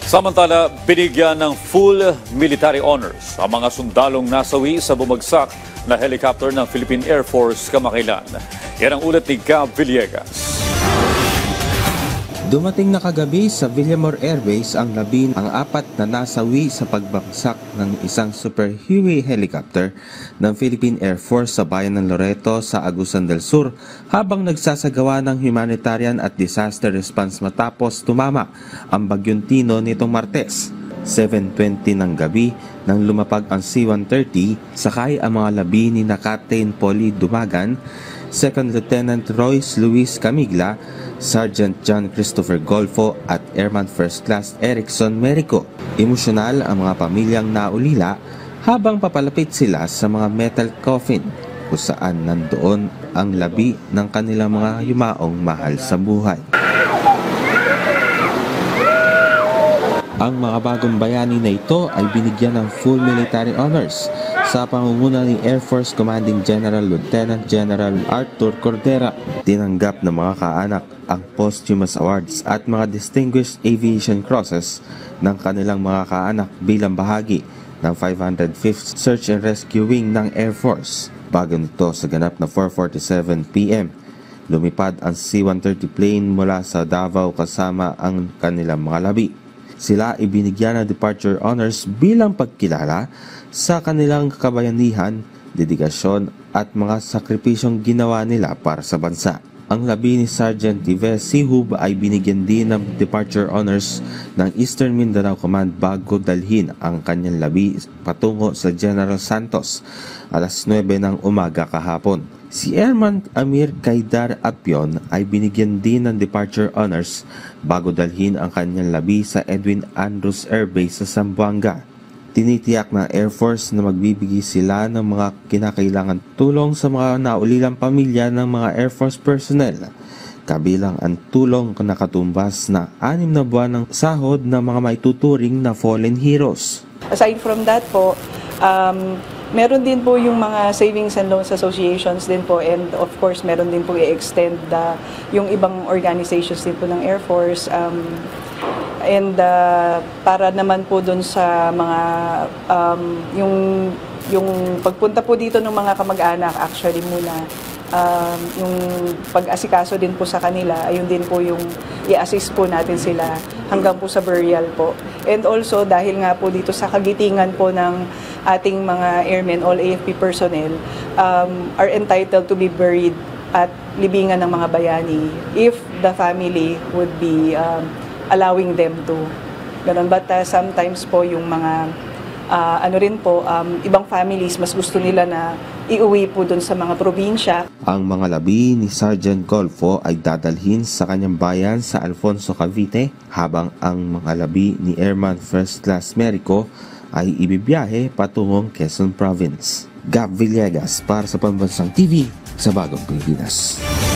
Samantala, binigyan ng full military honors ang mga sundalong nasawi sa bumagsak na helicopter ng Philippine Air Force kamakailan. Yan ang ulat ni Gab Villegas. Dumating na kagabi sa Villamor Air Base ang apat na nasawi sa pagbagsak ng isang Super Huey helicopter ng Philippine Air Force sa bayan ng Loreto sa Agusan del Sur habang nagsasagawa ng humanitarian at disaster response matapos tumama ang bagyong Tino nitong Martes. 7:20 ng gabi nang lumapag ang C-130, sakay ang mga labi ni Captain Polly Dumagan, Second Lieutenant Royce Luis Camigla, Sergeant John Christopher Golfo at Airman First Class Erickson Merico. Emosyonal ang mga pamilyang naulila habang papalapit sila sa mga metal coffin kung saan nandoon ang labi ng kanilang mga yumaong mahal sa buhay. Ang mga bagong bayani na ito ay binigyan ng full military honors sa pangunguna ni Air Force Commanding General Lieutenant General Arthur Cordera. Tinanggap ng mga kaanak ang posthumous awards at mga distinguished aviation crosses ng kanilang mga kaanak bilang bahagi ng 505th Search and Rescue Wing ng Air Force. Bago nito sa ganap na 4:47 PM, lumipad ang C-130 plane mula sa Davao kasama ang kanilang mga labi. Sila ibinigyan ng departure honors bilang pagkilala sa kanilang kabayanihan, dedikasyon at mga sakripisyong ginawa nila para sa bansa. Ang labi ni Sergeant Yves Sihub ay binigyan din ng departure honors ng Eastern Mindanao Command bago dalhin ang kanyang labi patungo sa General Santos alas 9 ng umaga kahapon. Si Airman Amir Kaidar Apion ay binigyan din ng departure honors bago dalhin ang kanyang labi sa Edwin Andrews Air Base sa Zamboanga. Tinitiyak ng Air Force na magbibigay sila ng mga kinakailangan tulong sa mga naulilang pamilya ng mga Air Force personnel, kabilang ang tulong na katumbas na 6 na buwan ng sahod ng mga maituturing na fallen heroes. Aside from that po, meron din po yung mga savings and loans associations din po, and of course meron din po i-extend yung ibang organizations din po ng Air Force, and para naman po dun sa mga yung pagpunta po dito ng mga kamag-anak, actually muna yung pag-asikaso din po sa kanila, ayun din po yung i-assist po natin sila hanggang po sa burial po. And also dahil nga po dito sa kagitingan po ng ating mga airmen, all AFP personnel are entitled to be buried at libingan ng mga bayani if the family would be allowing them to. Ganun. But sometimes po yung mga ibang families mas gusto nila na iuwi po dun sa mga probinsya. Ang mga labi ni Sergeant Golfo ay dadalhin sa kanyang bayan sa Alfonso, Cavite, habang ang mga labi ni Airman First Class Merico ay ibibiyahe patungong Quezon Province. Gab Villegas para sa Pambansang TV sa Bagong Pilipinas.